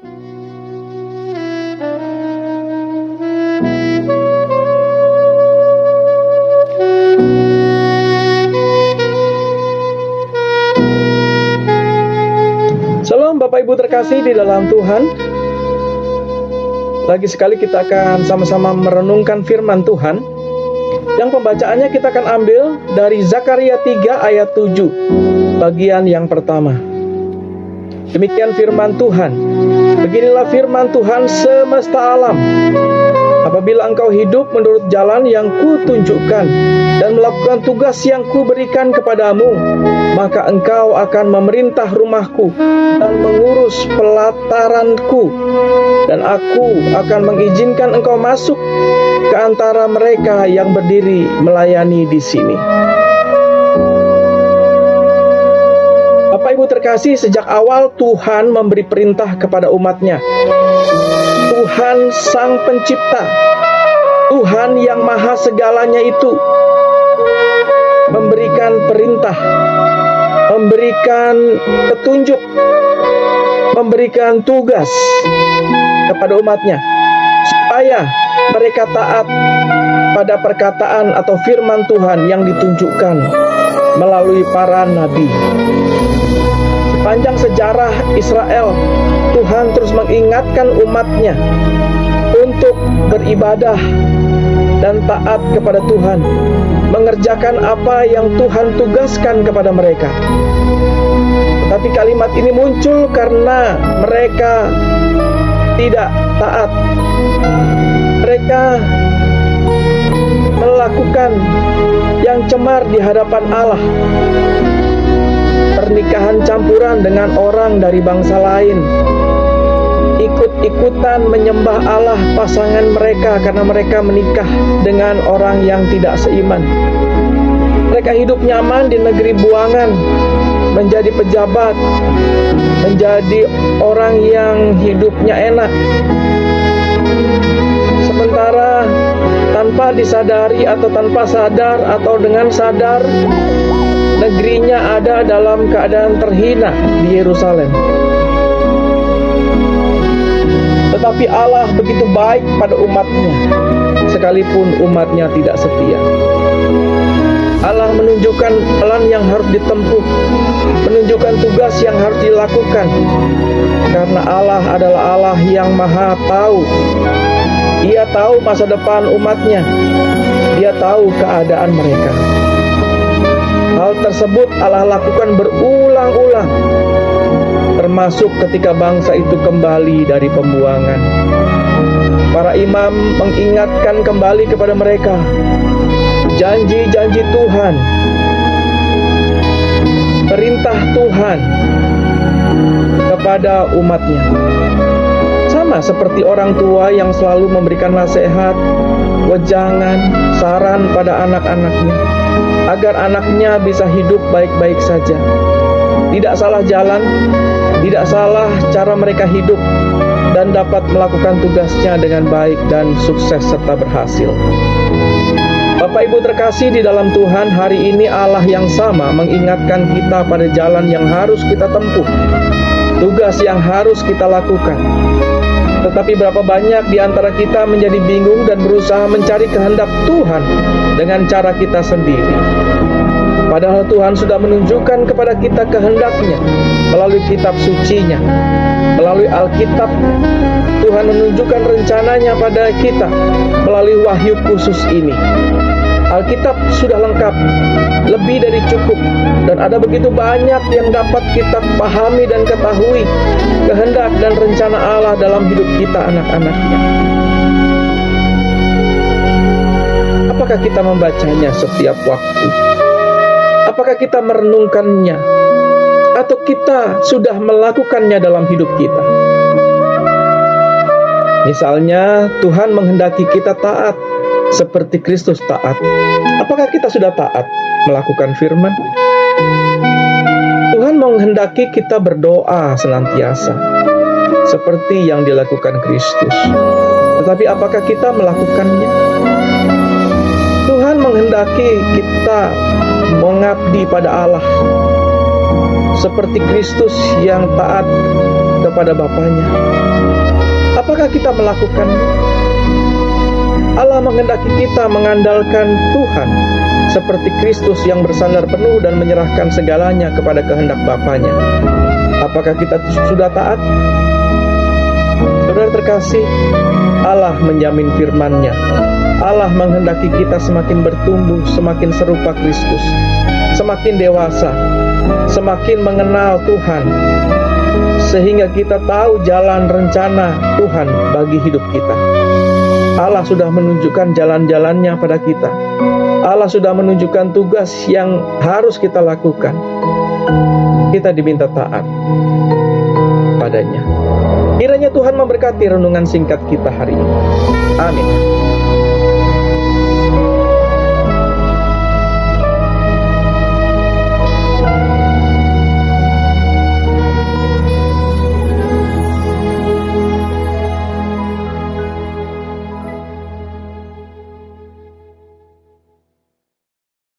Shalom Bapak Ibu terkasih di dalam Tuhan. Lagi sekali kita akan sama-sama merenungkan firman Tuhan. Yang pembacaannya kita akan ambil dari Zakaria 3 ayat 7, bagian yang pertama. Demikian firman Tuhan. Beginilah firman Tuhan semesta alam. Apabila engkau hidup menurut jalan yang kutunjukkan dan melakukan tugas yang kuberikan kepadamu, maka engkau akan memerintah rumahku dan mengurus pelataranku, dan aku akan mengizinkan engkau masuk ke antara mereka yang berdiri melayani di sini. Bapak Ibu terkasih, sejak awal Tuhan memberi perintah kepada umatnya. Tuhan Sang Pencipta, Tuhan yang Maha Segalanya itu memberikan perintah, memberikan petunjuk, memberikan tugas kepada umatnya supaya mereka taat pada perkataan atau firman Tuhan yang ditunjukkan melalui para nabi. Sepanjang sejarah Israel, Tuhan terus mengingatkan umatnya untuk beribadah dan taat kepada Tuhan, mengerjakan apa yang Tuhan tugaskan kepada mereka. Tetapi kalimat ini muncul karena mereka tidak taat. Mereka melakukan yang cemar di hadapan Allah. Pernikahan campuran dengan orang dari bangsa lain, ikut-ikutan menyembah Allah pasangan mereka karena mereka menikah dengan orang yang tidak seiman. Mereka hidup nyaman di negeri buangan, menjadi pejabat, menjadi orang yang hidupnya enak. Sementara tanpa disadari atau tanpa sadar atau dengan sadar, negerinya ada dalam keadaan terhina di Yerusalem. Tetapi Allah begitu baik pada umatnya, sekalipun umatnya tidak setia. Allah menunjukkan jalan yang harus ditempuh, menunjukkan tugas yang harus dilakukan, karena Allah adalah Allah yang Maha Tahu. Dia tahu masa depan umatnya, Dia tahu keadaan mereka. Hal tersebut Allah lakukan berulang-ulang, termasuk ketika bangsa itu kembali dari pembuangan. Para imam mengingatkan kembali kepada mereka janji-janji Tuhan, perintah Tuhan kepada umatnya. Sama seperti orang tua yang selalu memberikan nasihat, wejangan, saran pada anak-anaknya, agar anaknya bisa hidup baik-baik saja. Tidak salah jalan, tidak salah cara mereka hidup, dan dapat melakukan tugasnya dengan baik dan sukses serta berhasil. Bapak Ibu terkasih di dalam Tuhan, hari ini Allah yang sama mengingatkan kita pada jalan yang harus kita tempuh, tugas yang harus kita lakukan. Tetapi berapa banyak di antara kita menjadi bingung dan berusaha mencari kehendak Tuhan dengan cara kita sendiri. Padahal Tuhan sudah menunjukkan kepada kita kehendaknya melalui kitab sucinya, melalui Alkitab. Tuhan menunjukkan rencananya pada kita melalui wahyu khusus ini. Alkitab sudah lengkap, lebih dari cukup, dan ada begitu banyak yang dapat kita pahami dan ketahui kehendak dan rencana Allah dalam hidup kita anak-anaknya. Apakah kita membacanya setiap waktu? Apakah kita merenungkannya? Atau kita sudah melakukannya dalam hidup kita? Misalnya, Tuhan menghendaki kita taat seperti Kristus taat. Apakah kita sudah taat melakukan firman? Tuhan menghendaki kita berdoa senantiasa seperti yang dilakukan Kristus. Tetapi apakah kita melakukannya? Tuhan menghendaki kita mengabdi pada Allah seperti Kristus yang taat kepada Bapaknya. Apakah kita melakukannya? Allah menghendaki kita mengandalkan Tuhan seperti Kristus yang bersandar penuh dan menyerahkan segalanya kepada kehendak Bapanya. Apakah kita sudah taat? Saudara terkasih, Allah menjamin firman-Nya. Allah menghendaki kita semakin bertumbuh, semakin serupa Kristus, semakin dewasa, semakin mengenal Tuhan, sehingga kita tahu jalan rencana Tuhan bagi hidup kita. Allah sudah menunjukkan jalan-jalannya pada kita. Allah sudah menunjukkan tugas yang harus kita lakukan. Kita diminta taat padanya. Kiranya Tuhan memberkati renungan singkat kita hari ini. Amin.